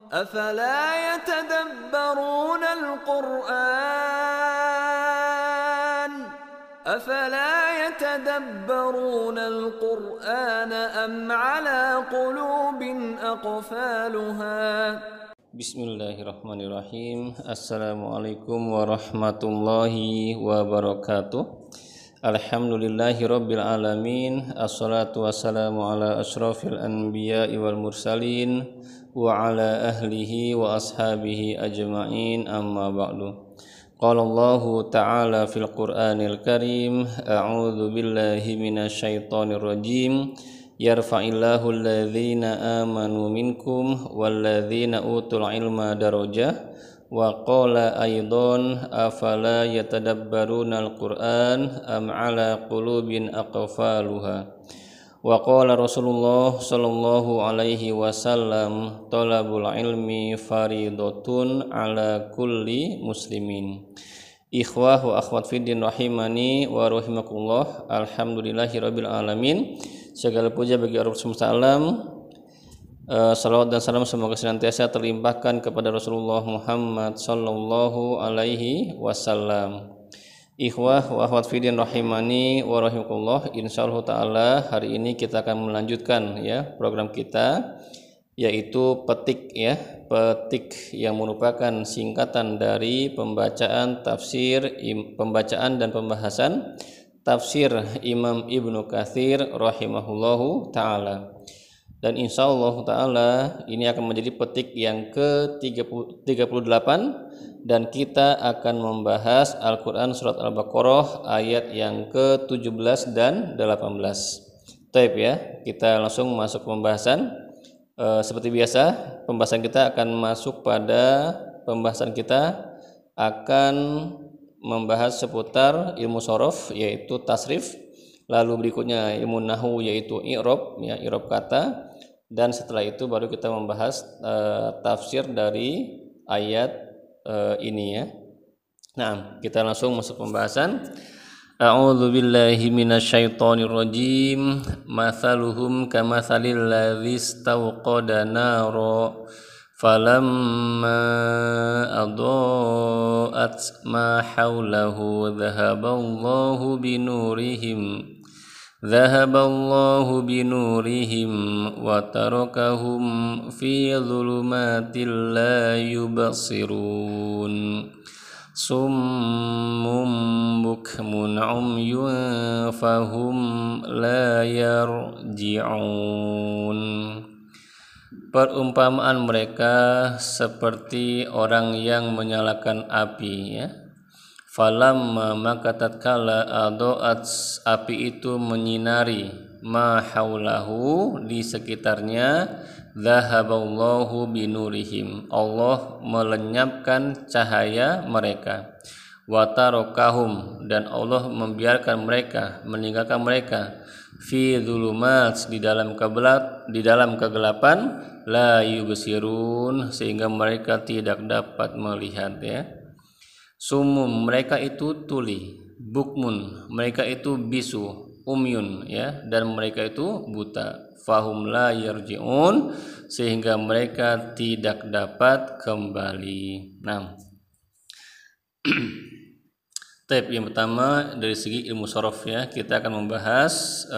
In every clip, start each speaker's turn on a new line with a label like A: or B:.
A: أفلا يتدبرون القرآن أم على قلوب أقفالها.
B: Bismillahirrahmanirrahim. Assalamualaikum warahmatullahi wabarakatuh. Alhamdulillahirabbil alamin. Assalatu wassalamu ala asyrafil anbiya'i wal mursalin wa ala ahlihi wa ashabihi ajma'in, amma ba'du. Qala Allahu ta'ala fil Qur'anil Karim, a'udzu billahi minasyaitonir rajim. Yarfa'illahu alladhina amanu minkum walladhina utul ilma darajah. Wa qala aidan afala yatadabbaruna al-Qur'an am ala qulubin aqfaluha. Wa qala Rasulullah sallallahu alaihi wasallam talabul ilmi faridatun ala kulli muslimin. Ikhwah wa akhwat fiddin rahimani wa rahimakumullah. Alhamdulillahirabbil alamin. Segala puja bagi Allah semesta alam. Salawat dan salam semoga senantiasa terlimpahkan kepada Rasulullah Muhammad sallallahu alaihi wasallam. Ikhwah wa akhwat fiddin rahimani wa rahimakumullah. Insyaallah taala hari ini kita akan melanjutkan program kita, yaitu petik petik yang merupakan singkatan dari pembacaan dan pembahasan tafsir Imam Ibnu Katsir rahimahullahu taala. Dan insyaallah taala ini akan menjadi petik yang ke-38 dan kita akan membahas Al-Qur'an surat Al-Baqarah ayat yang ke-17 dan 18. Baik kita langsung masuk pembahasan. Seperti biasa, pembahasan kita akan membahas seputar ilmu shorof, yaitu tasrif. Lalu berikutnya ilmu nahwu, yaitu i'rab, i'rab kata. Dan setelah itu baru kita membahas tafsir dari ayat ini Nah, kita langsung masuk pembahasan. A'udzu billahi minasyaitonir rajim. Mathaluhum kamathalil ladzi istawqada nara falamma adaa'at ma hawlahu dhahaballahu binurihim wa tarakahum fi dhulumatin la yubsirun. Summum bukmun umyun fahum la yarji'un. Perumpamaan mereka seperti orang yang menyalakan api Falamma maka tatkala adoat api itu menyinari ma haulahu di sekitarnya, dhahaballahu binurihim, Allah melenyapkan cahaya mereka, wa tarakahum, dan Allah membiarkan mereka, meninggalkan mereka, fi dzulumat, di dalam kegelapan, la yubsirun, sehingga mereka tidak dapat melihat Sumum, mereka itu tuli, bukmun, mereka itu bisu, umyun dan mereka itu buta, fahum la yarji'un, sehingga mereka tidak dapat kembali. Nah, tab yang pertama dari segi ilmu shorof kita akan membahas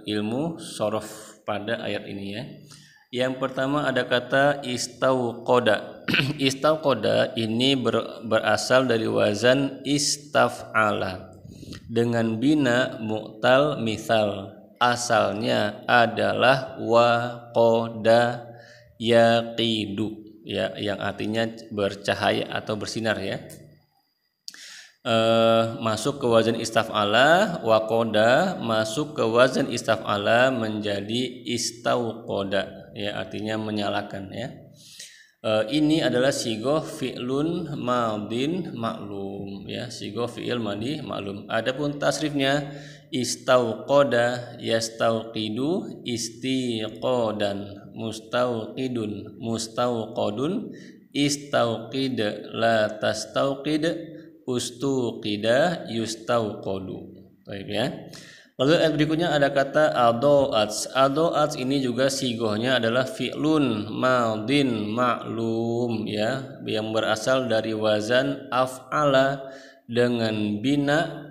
B: ilmu shorof pada ayat ini Yang pertama ada kata istauqoda. Istauqoda ini berasal dari wazan istaf'ala dengan bina mu'tal mithal. Asalnya adalah waqoda yaqidu yang artinya bercahaya atau bersinar masuk ke wazan istaf'ala, waqoda masuk ke wazan istaf'ala menjadi istauqoda artinya menyalakan ini adalah sigoh fi'lun madin maklum sigoh fi'il madi maklum. Adapun tasrifnya istauqoda yastauqidu istiqodan, mustauqidun mustauqodun, istauqid la tastauqid, ustuqida yustauqodu. Baik Lalu ayat berikutnya ada kata adoats. Adoats ini juga sigohnya adalah fi'lun madin ma'lum ya, yang berasal dari wazan af'ala dengan bina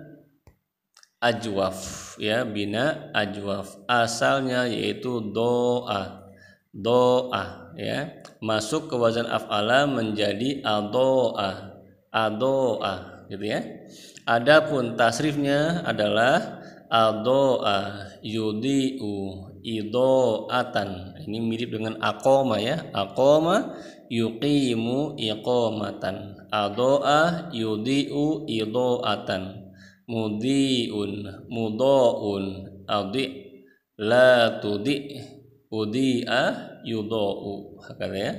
B: ajwaf ya, bina ajwaf. Asalnya yaitu doa. Doa ya, masuk ke wazan af'ala menjadi adoa. Adoa gitu ya. Adapun tasrifnya adalah adoa yudiu idoatan. Ini mirip dengan akoma ya, akoma yuqimu iqomatan. Adoa yudiu idoatan. Mudiun mudoun adi la tudi udia yudou, hakala ya.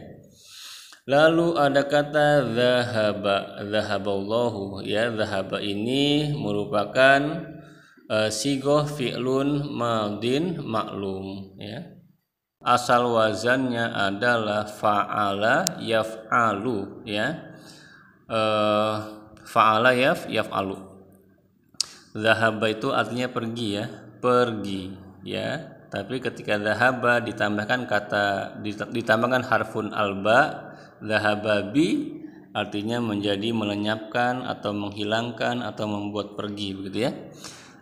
B: Lalu ada kata zahaba, zahaballahu ya. Zahaba ini merupakan sigoh fi'lun madin maklum ya. Asal wazannya adalah fa'ala yaf'alu ya. Fa'ala yaf'alu. Zahaba itu artinya pergi ya, pergi ya. Tapi ketika zahaba ditambahkan harfun alba, zahaba bi artinya menjadi melenyapkan atau menghilangkan atau membuat pergi begitu ya.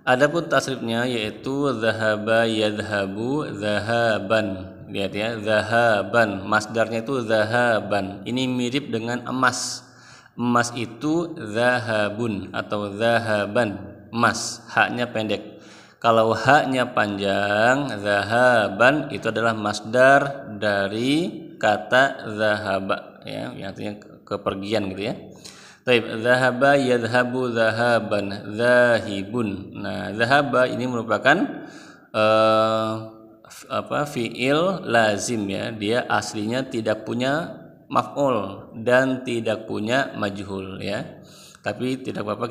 B: Adapun tasrifnya yaitu zahaba yadhabu zahaban. Lihat ya, zahaban masdarnya itu zahaban. Ini mirip dengan emas. Emas itu zahabun atau zahaban, emas, haknya pendek. Kalau haknya panjang, zahaban itu adalah masdar dari kata zahaba ya, yang artinya kepergian gitu ya. Baik, zahaba yadhabu zahaban zahibun. Nah, zahaba ini merupakan fiil lazim ya. Dia aslinya tidak punya maf'ul dan tidak punya majhul ya. Tapi tidak apa-apa,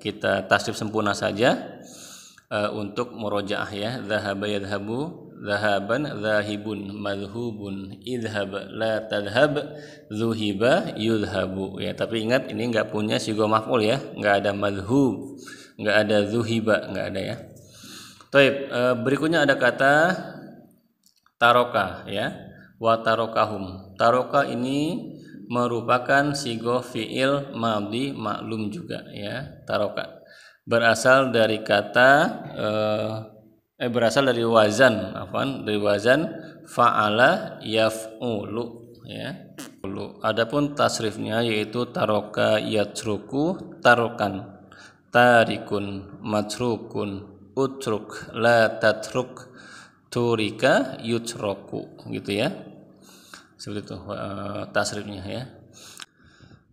B: kita tasrif sempurna saja untuk murojaah ya. Zahaba yadhabu zahaban zahibun madhubun idhab la tadhhab zuhiba yudhabu ya. Tapi ingat ini enggak punya sigo maf'ul ya, enggak ada madhub, enggak ada zuhiba, enggak ada ya. Baik, berikutnya ada kata taroka ya. Wa tarokahum. Taroka ini merupakan sigo fi'il madhi maklum juga ya. Taroka berasal dari kata berasal dari wazan dari wazan fa'ala yaf'ulu ya. Adapun tasrifnya yaitu taroka yatruku tarokan, tarikun matrukun utruk la tatruk turika yutroku gitu ya. Seperti itu tasrifnya ya.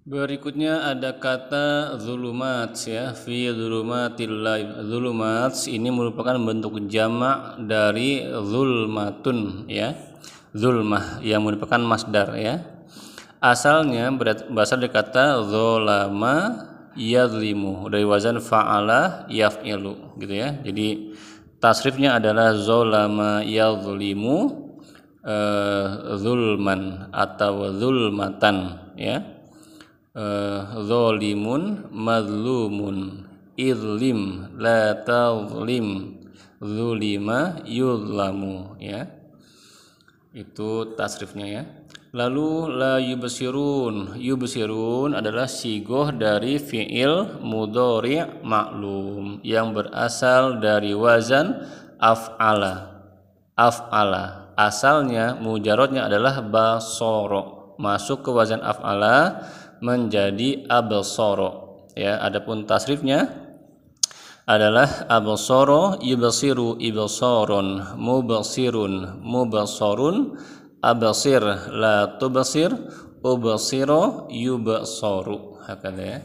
B: Berikutnya ada kata zulumat ya, fi zulumatillah. Zulumat ini merupakan bentuk jamak dari zulmatun ya. Zulmah yang merupakan masdar ya. Asalnya berasal dari kata zolama yadlimu dari wazan fa'ala yaf'ilu gitu ya. Jadi tasrifnya adalah zolama yadlimu zulman atau zulmatan ya. Zolimun madlumun idlim la tazlim zulima yudlamu ya. Itu tasrifnya ya. Lalu la yubsirun. Yubsirun adalah sigoh dari fi'il mudhari' maklum yang berasal dari wazan af'ala. Af'ala asalnya mujarrodnya adalah basoro, masuk ke wazan af'ala menjadi absoro ya. Adapun tasrifnya adalah absoro yubsiru ibsaron mubsirun mubsarun absir la tubsir ubsiro yubsaru, hakala ya.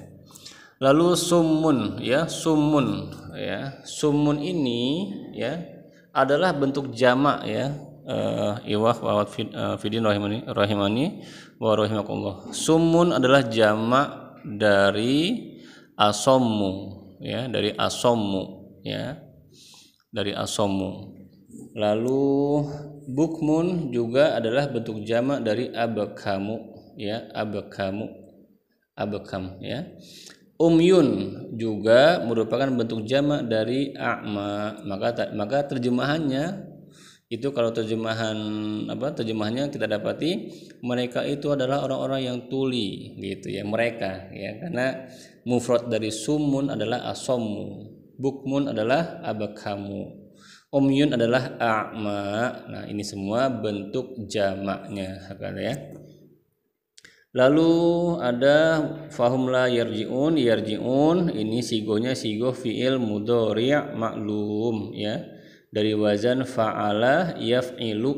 B: Lalu summun ya, summun ya. Summun ini ya adalah bentuk jamak ya. Iwah wa fidin rahimani wa rahimakumullah. Summun adalah jamak dari asommu ya, dari asommu ya, dari asommu. Lalu bukmun juga adalah bentuk jamak dari abakamu ya, abakamu, abakam ya. Umyun juga merupakan bentuk jamak dari a'ma. Maka terjemahannya itu, kalau terjemahannya kita dapati mereka itu adalah orang-orang yang tuli gitu ya, mereka ya, karena mufrad dari sumun adalah asomu, bukmun adalah abakamu, umyun adalah a'ma. Nah, ini semua bentuk jamaknya ya. Lalu ada fahum la yarji'un. Yarji'un ini sigonya sigoh fi'il mudhari' maklum ya, dari wazan fa'ala yaf'ilu.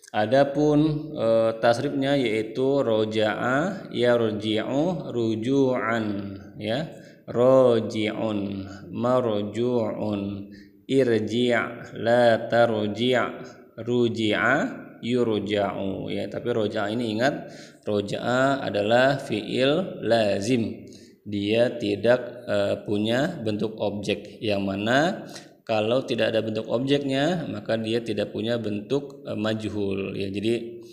B: Adapun tasrifnya yaitu roja'a yarji'u ruju'an ya, roji'un marju'un, irji' la tarji' ruji'a yurja'u ya. Tapi roja'a ini ingat, roja'a adalah fi'il lazim, dia tidak punya bentuk objek, yang mana kalau tidak ada bentuk objeknya maka dia tidak punya bentuk majhul ya. Jadi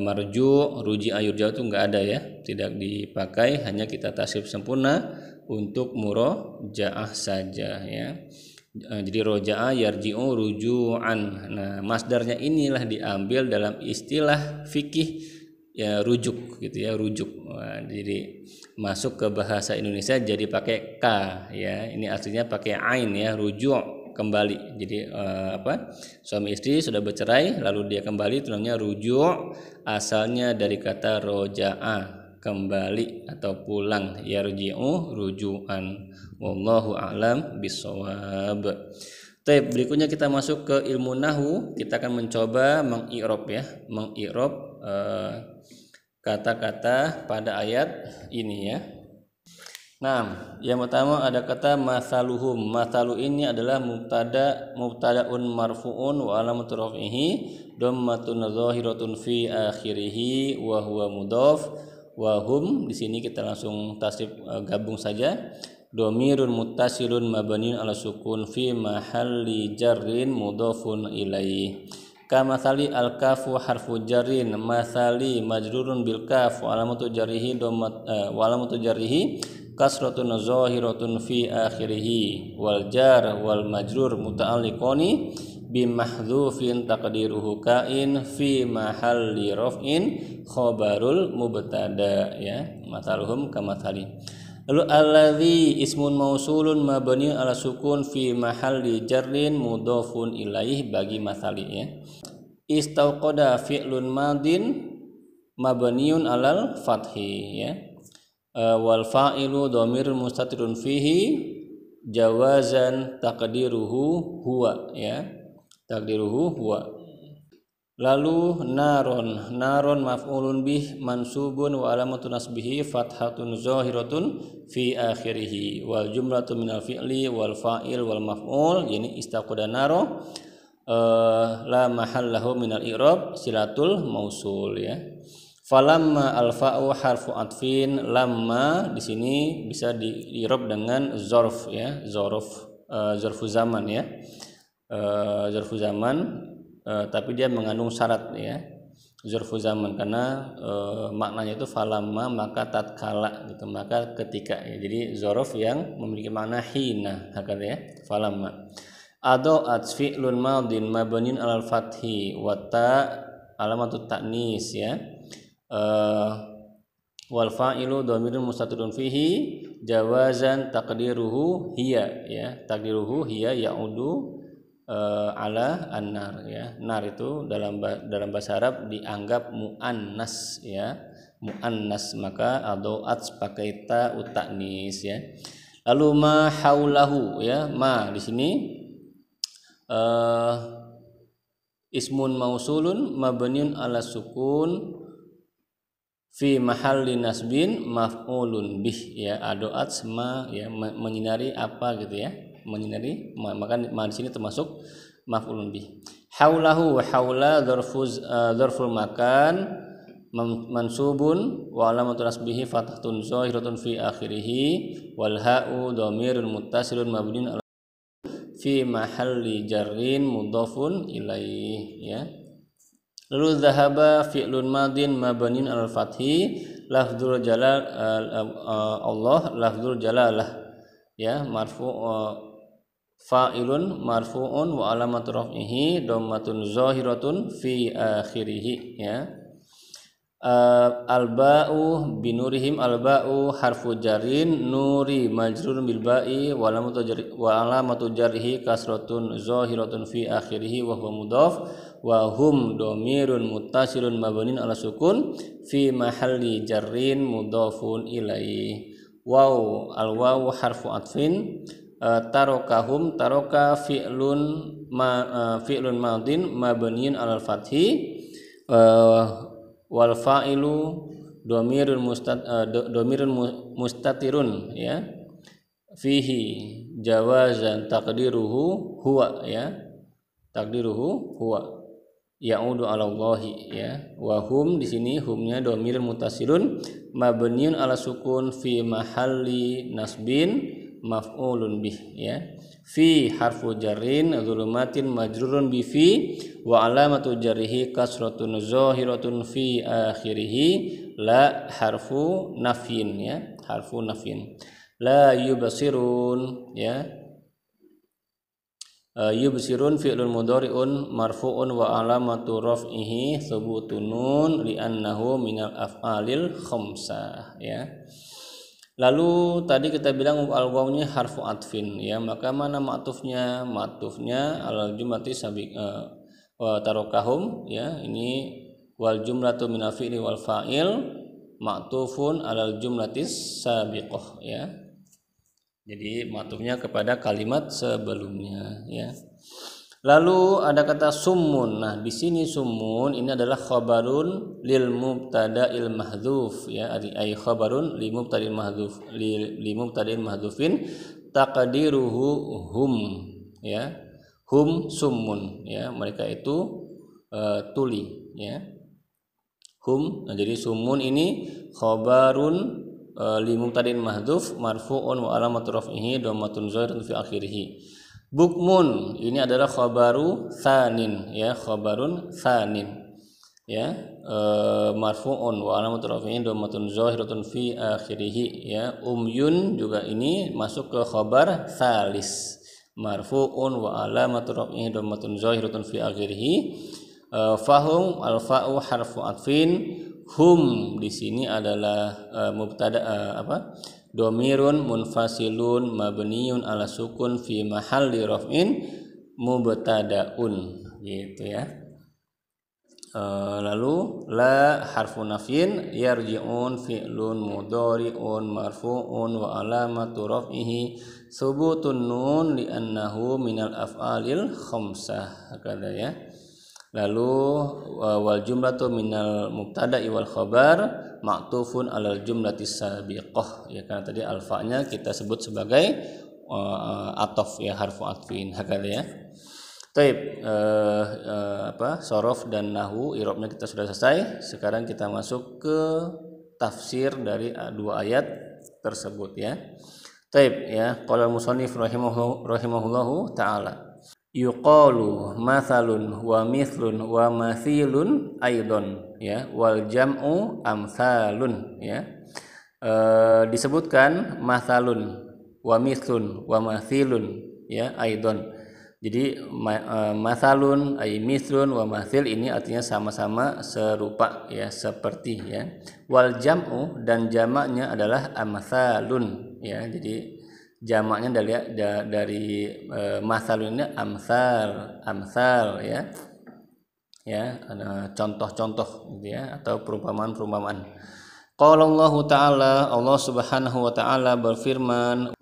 B: marju, ruji'a, yurja'u itu enggak ada ya, tidak dipakai, hanya kita tasrif sempurna untuk muroja'ah saja ya. Jadi roja'a yarji'u ruju'an. Nah, masdarnya inilah diambil dalam istilah fikih ya, rujuk gitu ya, rujuk. Nah, jadi masuk ke bahasa Indonesia jadi pakai k ya. Ini aslinya pakai ain ya, rujuk, kembali. Jadi suami istri sudah bercerai lalu dia kembali, itu namanya rujuk. Asalnya dari kata roja'a, kembali atau pulang, yarji'u ruju'an. Wallahu a'lam bissawab. Baik, berikutnya kita masuk ke ilmu nahwu. Kita akan mencoba mengi'rab ya, mengi'rab kata-kata pada ayat ini ya. Nah, yang pertama ada kata masaluhum. Masalu ini adalah mubtadaun marfuun wa alamatu raf'ihi dhammatun zahiratun fi akhirih wa huwa mudhaf. Wa hum di sini kita langsung tasrif gabung saja. Dhamirun muttasilun mabniun ala sukun fi mahalli jarrin mudhafun ilaih. Kamathali al-kafu harfu jarrin, mathali majrurun bil kaf wa alamatu jarrihi kasratun zahiratun fi akhirih, wal jar wal majrur muta'alliqani bimahdhufin taqdiruhu kain fi mahalli raf'in khabarul mubtada ya. Mathaluhum kamathali. Lalu alladzi ismun mausulun mabniun ala sukun fi mahalli jarrin mudhafun ilaih bagi mathali ya. Istauqada fi'lun madin mabniun alal fathi ya. Wal fa'ilu dhamirun mustatirun fihi jawazan taqdiruhu huwa ya. Taqdiruhu huwa. Lalu naron maf'ulun bih mansubun wa alamatu nasbihi fathatun zahiratun fi akhirih, wal jumlatu minal fi'li wal fa'il wal maf'ul, yani istaqada naro la mahallahu minal i'rab silatul mausul ya. Falamma al-fa'u harfu atfin. Lamma di sini bisa di-i'rab dengan zarf ya, zarfu zaman ya. Zarfu zaman tapi dia mengandung syarat ya, zarfu zaman, karena maknanya itu falamma maka tatkala gitu, maka ketika ya. Jadi zarf yang memiliki makna hina hakala ya, falamma. Ado'at fi'lun madin mabniun alal fathi wa ta alamatut ta'nis ya. Wal fa'ilu dhamirun mustatirun fihi jawazan taqdiruhu hiya ya. Taqdiruhu hiya ya'udu ala an-nar ya. Nar itu dalam bahasa Arab dianggap muannas ya, muannas, maka adoat pakai ta utanis ya. Lalu ma haulahu ya, ma di sini ismun mausulun mabniun ala sukun fi mahalli nasbin maf'ulun bih ya. Adoat ma ya, menyinari apa gitu ya, menyinari, maka di sini termasuk maf'ulun bih. Haulahu wa haula dzarful makan mansubun wa alamatu nasbihi fathatun zahiratun fi akhirih, wal ha'u dhamirun muttasilun mabniun ala fi mahalli jarrin mudhafun ilaih ya. Lalu dhahaba fi'lun madin mabniun al fathi lafdzul jalal Allah lafdzul jalalah ya marfu fa'ilun marfu'un wa alamatu raf'ihi dhammatun zahiratun fi akhirih ya. Al-ba'u binurihim al-ba'u harfu jarin nuri majrurun bil ba'i wa alamatu jarrihi kasratun zahiratun fi akhirih wa huwa mudhaf wa hum dhamirun muttasilun mabniun ala sukun fi mahalli jarrin mudhafun ilaih. Waw al-wawu harfu atfin tarokahum taroka fi'lun madin mabniun alal fathi wal fa'ilu dhamirun mustatirun ya fihi jawazan taqdiruhu huwa ya taqdiruhu huwa ya'udu 'ala Allahi ya. Wa hum di sini humnya dhamirun muttasilun mabniun ala sukun fi mahalli nasbin maf'ulun bih ya. Fi harfu jarrin dzulumatin majrurun bi fi wa alamatu jarrihi kasratun zahiratun fi akhirih la harfu nafyin ya harfu nafyin. La yubsirun ya. Yubsirun fi'lun mudhari'un marfu'un wa alamatu raf'ihi thubutun nun li'annahu minal af'alil khamsah ya. Lalu tadi kita bilang al-wawnya harfu atfin ya, maka mana ma'tufnya? Ma'tufnya alal jumlati sabiq wa tarokahum ya. Ini wal jumlatu minal fi'li wal fa'il ma'tufun alal jumlatis sabiqah ya. Jadi ma'tufnya kepada kalimat sebelumnya ya. Lalu ada kata summun. Nah, di sini summun ini adalah khabarun lil mubtada'il mahdhuf ya, ay khabarun li mubtada'il mahdhuf li mubtada'il mahdhufin taqdiruhu hum ya. Hum summun ya, mereka itu tuli ya. Hum. Nah, jadi summun ini khabarun li mubtada'in mahdhuf marfu'un wa alamatu raf'ihi dhammatun zahiratun fi akhirih. Bukmun ini adalah khabaru tsanin ya, khabarun tsanin ya, marfu'un wa alamatu raf'ihi dhammatun zahiratun fi akhirih ya. Umyun juga ini masuk ke khabar tsalis marfu'un wa alamatu raf'ihi dhammatun zahiratun fi akhirih. Fahum al-fa'u harfu atfin. Hum di sini adalah mubtada dhamirun munfasilun mabniun ala sukun fi mahalli raf'in mubtadaun gitu ya. Lalu la harfu nafyin yarji'un fi'lun mudhari'un marfu'un wa alamatu raf'ihi thubutun nun li'annahu minal af'alil khamsah hakada ya. Lalu wal jumlatu minal mubtada'i wal khabar ma'tufun alal jumlatis sabiqah ya, karena tadi alfanya kita sebut sebagai atof ya, harfu atfin hakada ya. Taib sorof dan nahwu i'rabnya kita sudah selesai. Sekarang kita masuk ke tafsir dari dua ayat tersebut ya. Taib ya, qala musannif rahimahullahu ta'ala yuqalu mathalun wa mithlun wa mathilun aidon ya, wal jam'u amsalun ya. Disebutkan mathalun wa mithlun wa mathilun ya aidon. Jadi mathalun ay mithlun wa mathil ini artinya sama-sama serupa ya, seperti ya. Wal jam'u dan jamaknya adalah amsalun ya. Jadi jamaknya dari mathalun ini amsal ya. Ya, ada contoh-contoh gitu ya, atau perumpamaan-perumpamaan. Qala Allah Ta'ala, Allah Subhanahu wa taala berfirman,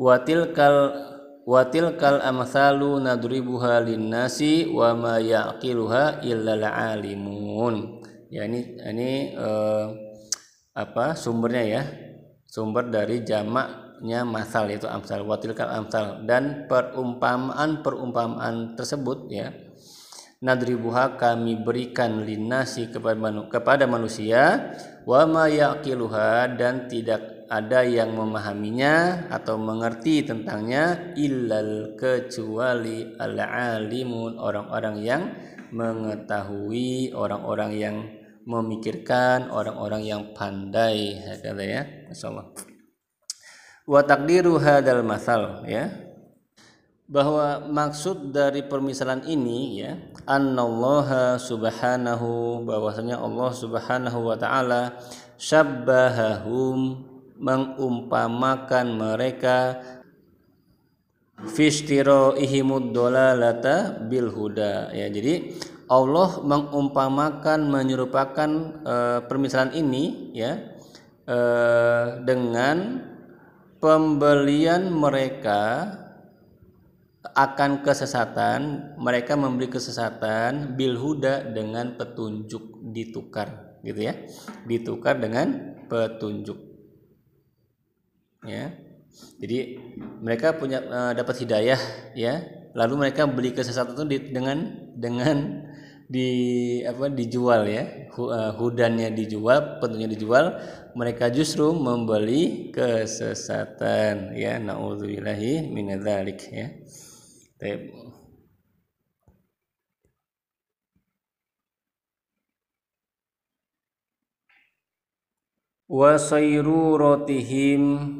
B: wa tilkal amsalu nadribuha linnasi wa ma yaqiluha illal alimun. Ya, ini sumbernya ya. Sumber dari jamaknya masal yaitu amsal, wa tilkal amsal, dan perumpamaan tersebut ya. Nadribuha kami berikan linnasi kepada manusia, wa ma yaqiluha dan tidak ada yang memahaminya atau mengerti tentangnya illal kecuali al-alimun orang-orang yang mengetahui, orang-orang yang memikirkan, orang-orang yang pandai, kata ya. Masyaallah. Wa taqdiru hadzal masal, ya, bahwa maksud dari permisalan ini, ya, annallaha subhanahu, bahwasanya Allah subhanahu wa ta'ala syabbahahum, mengumpamakan mereka, fishtiraihimud dolalata bil huda, ya. Jadi Allah mengumpamakan, menyerupakan permisalan ini, ya, dengan pembelian mereka akan kesesatan, mereka memberi kesesatan bil huda, dengan petunjuk, ditukar, gitu ya, ditukar dengan petunjuk, ya. Jadi mereka punya dapat hidayah, ya, lalu mereka beli kesesatan itu dengan dijual, ya, hudannya dijual, petunjuknya dijual, mereka justru membeli kesesatan, ya. Nauzubillahi minadzalik, ya. Baik. Wa sayrurotihim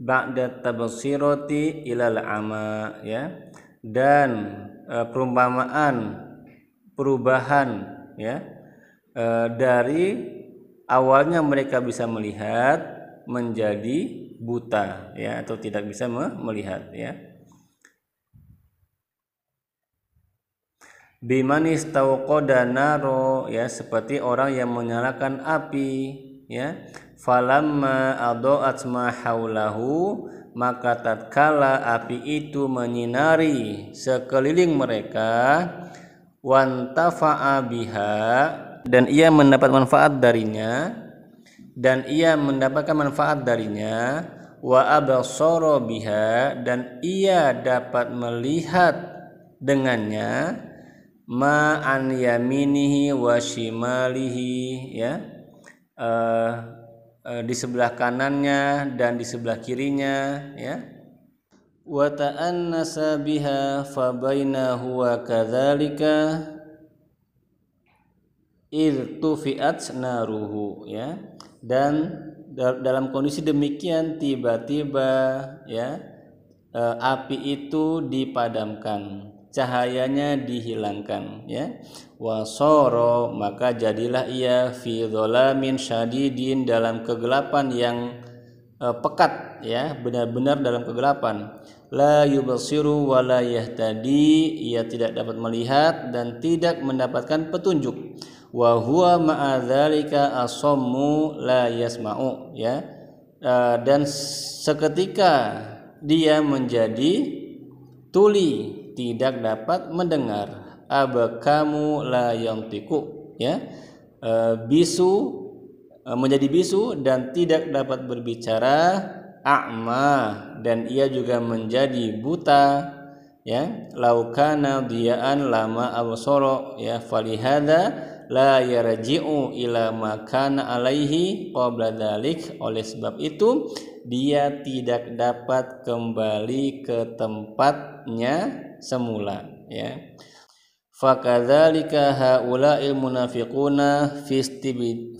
B: ba'da tabsirati ilal ama, ya, dan perubahan, ya, dari awalnya mereka bisa melihat menjadi buta, ya, atau tidak bisa melihat, ya. Bimanis tauqada naro, ya, seperti orang yang menyalakan api, ya. Falamma adaat ma haulahu, maka tatkala api itu menyinari sekeliling mereka, wantafa'a biha, dan ia mendapat manfaat darinya, wa absara biha, dan ia dapat melihat dengannya, ma an yaminihi wa shimalihi, ya, di sebelah kanannya dan di sebelah kirinya, ya. Wa ta'annasa biha fa bainahu wa kadzalika irtufiat naruhu, ya, dan dalam kondisi demikian tiba-tiba, ya, api itu dipadamkan, cahayanya dihilangkan, ya. Wasoro, maka jadilah ia fi dhalamin syadidin, dalam kegelapan yang pekat, ya, benar-benar dalam kegelapan. La yubsiru wa la yahtadi, ia tidak dapat melihat dan tidak mendapatkan petunjuk. Wa huwa ma'a dzalika asammu la yasma'u, ya, dan seketika dia menjadi tuli, tidak dapat mendengar. Abkamu la yantiku, ya, bisu, menjadi bisu dan tidak dapat berbicara. A'ma, dan ia juga menjadi buta, ya. Laukana diyaan lama absara, ya, falihada la yarji'u ila ma kana alaihi qabla dzalik, oleh sebab itu dia tidak dapat kembali ke tempatnya semula, ya. Fakadzalika haula'il munafiquna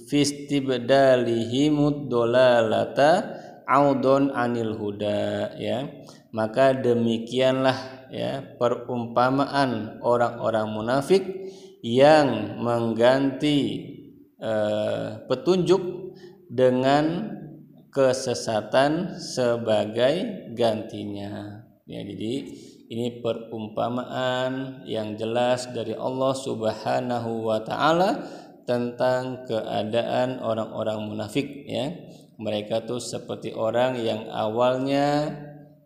B: fistibdalihimud dolalata audon anil huda, ya. Maka demikianlah, ya, perumpamaan orang-orang munafik yang mengganti petunjuk dengan kesesatan sebagai gantinya, ya. Jadi ini perumpamaan yang jelas dari Allah Subhanahu wa ta'ala tentang keadaan orang-orang munafik, ya. Mereka tuh seperti orang yang awalnya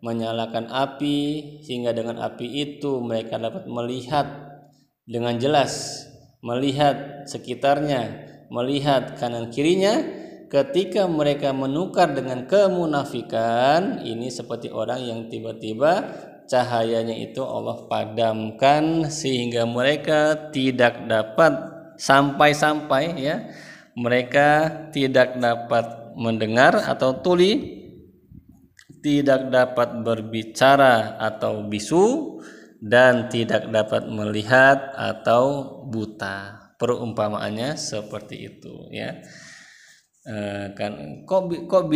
B: menyalakan api, sehingga dengan api itu mereka dapat melihat dengan jelas, melihat sekitarnya, melihat kanan kirinya. Ketika mereka menukar dengan kemunafikan, ini seperti orang yang tiba-tiba cahayanya itu Allah padamkan, sehingga mereka tidak dapat sampai-sampai, ya, mereka tidak dapat mendengar atau tuli, tidak dapat berbicara atau bisu, dan tidak dapat melihat atau buta. Perumpamaannya seperti itu ya. Kan kok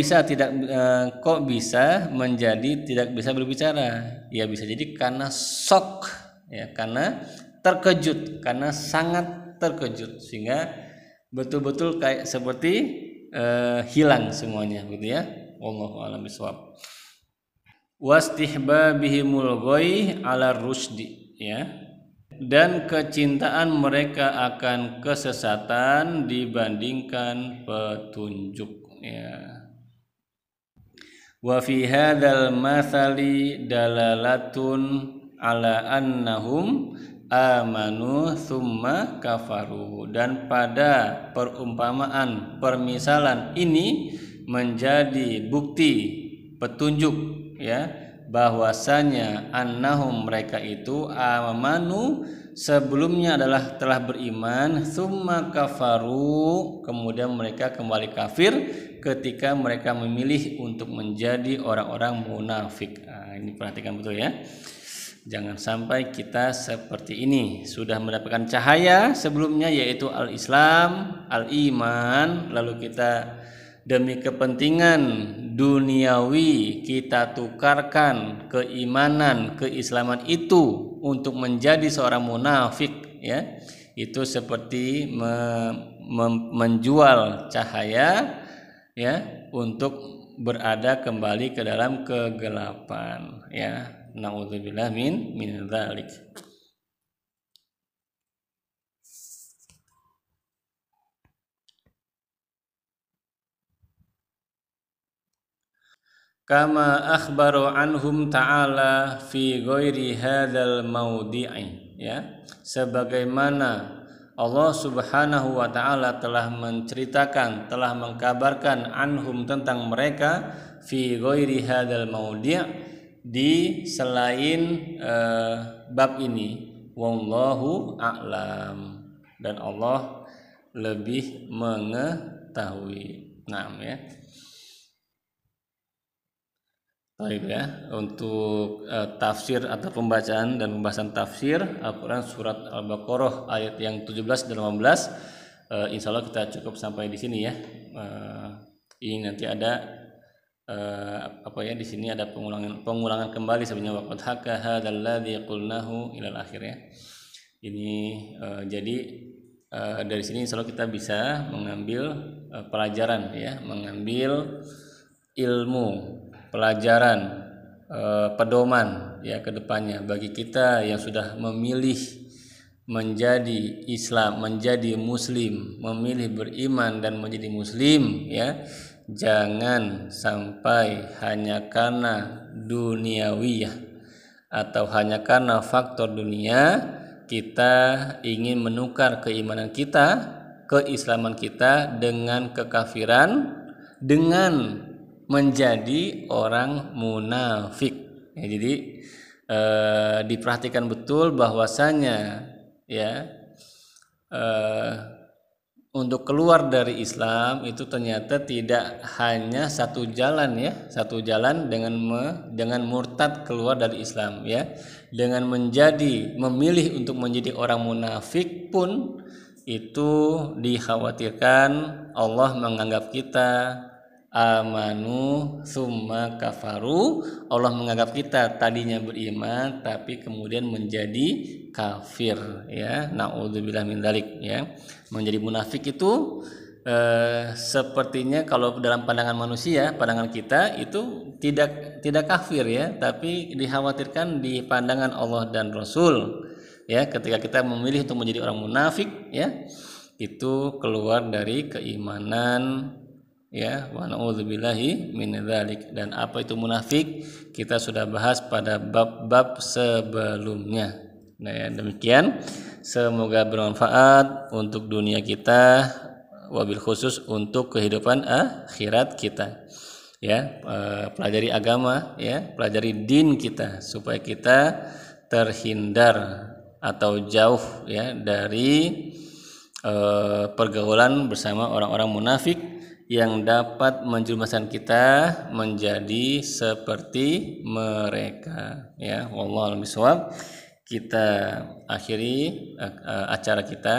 B: bisa menjadi tidak bisa berbicara? Ya bisa jadi karena shock ya, karena terkejut, karena sangat terkejut sehingga betul-betul kayak seperti hilang semuanya gitu ya. Wallahu a'lam bishawab. Wastihbabihimul ghoi ala rusdi ya, dan kecintaan mereka akan kesesatan dibandingkan petunjuk ya. Wa fi hadzal matsali dalalatun ala annahum amanu tsumma kafaru, dan pada perumpamaan permisalan ini menjadi bukti petunjuk ya, bahwasanya annahum mereka itu amanu sebelumnya adalah telah beriman, tsumma kafaru kemudian mereka kembali kafir ketika mereka memilih untuk menjadi orang-orang munafik. Nah, ini perhatikan betul ya. Jangan sampai kita seperti ini, sudah mendapatkan cahaya sebelumnya yaitu al-Islam, al-iman, lalu kita demi kepentingan duniawi kita tukarkan keimanan, keislaman itu untuk menjadi seorang munafik ya. Itu seperti menjual cahaya ya untuk berada kembali ke dalam kegelapan ya. Na'udzubillah min dzalik. Kama akhbaru anhum ta'ala fi ghairi hadzal maudi'i ya, sebagaimana Allah Subhanahu wa taala telah menceritakan, telah mengkabarkan anhum tentang mereka fi ghairi hadzal maudi' di selain bab ini. Wallahu a'lam, dan Allah lebih mengetahui. Naam ya. Baik ya, untuk tafsir atau pembacaan dan pembahasan tafsir Al-Quran surat Al-Baqarah ayat yang 17 dan 18, insya Allah kita cukup sampai di sini ya. Ini nanti ada di sini ada pengulangan kembali sebenarnya, waqad haka hadzal ladzi qulnahu ilal akhir ya. Ini jadi dari sini insya Allah kita bisa mengambil pelajaran ya, mengambil ilmu, pelajaran, pedoman ya ke depannya bagi kita yang sudah memilih menjadi Islam, menjadi muslim, memilih beriman dan menjadi muslim ya. Jangan sampai hanya karena duniawiyah atau hanya karena faktor dunia kita ingin menukar keimanan kita, keislaman kita dengan kekafiran, dengan menjadi orang munafik ya. Jadi diperhatikan betul bahwasanya ya untuk keluar dari Islam itu ternyata tidak hanya satu jalan ya, satu jalan dengan murtad keluar dari Islam ya, dengan memilih untuk menjadi orang munafik pun itu dikhawatirkan Allah menganggap kita amanu summa kafaru, Allah menganggap kita tadinya beriman tapi kemudian menjadi kafir ya. Na'udzubillah min dzalik ya. Menjadi munafik itu sepertinya kalau dalam pandangan manusia, pandangan kita itu tidak kafir ya, tapi dikhawatirkan di pandangan Allah dan Rasul ya, ketika kita memilih untuk menjadi orang munafik ya, itu keluar dari keimanan ya. Wa na'udzubillahi min dzalik. Dan apa itu munafik kita sudah bahas pada bab-bab sebelumnya. Nah ya, demikian, semoga bermanfaat untuk dunia kita, wabil khusus untuk kehidupan akhirat kita ya. Pelajari agama ya, pelajari din kita supaya kita terhindar atau jauh ya dari pergaulan bersama orang-orang munafik yang dapat menjerumuskan kita menjadi seperti mereka ya. Wallahu a'lam bishawab. kita akhiri acara kita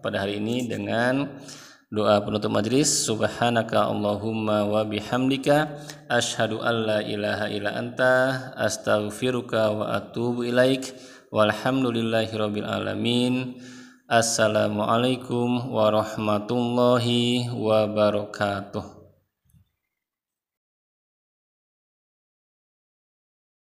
B: pada hari ini dengan doa penutup majelis. Subhanaka Allahumma wa bihamdika asyhadu an la ilaha illa anta astaghfiruka wa atubu ilaik walhamdulillahirabbil alamin. Assalamualaikum warahmatullahi wabarakatuh.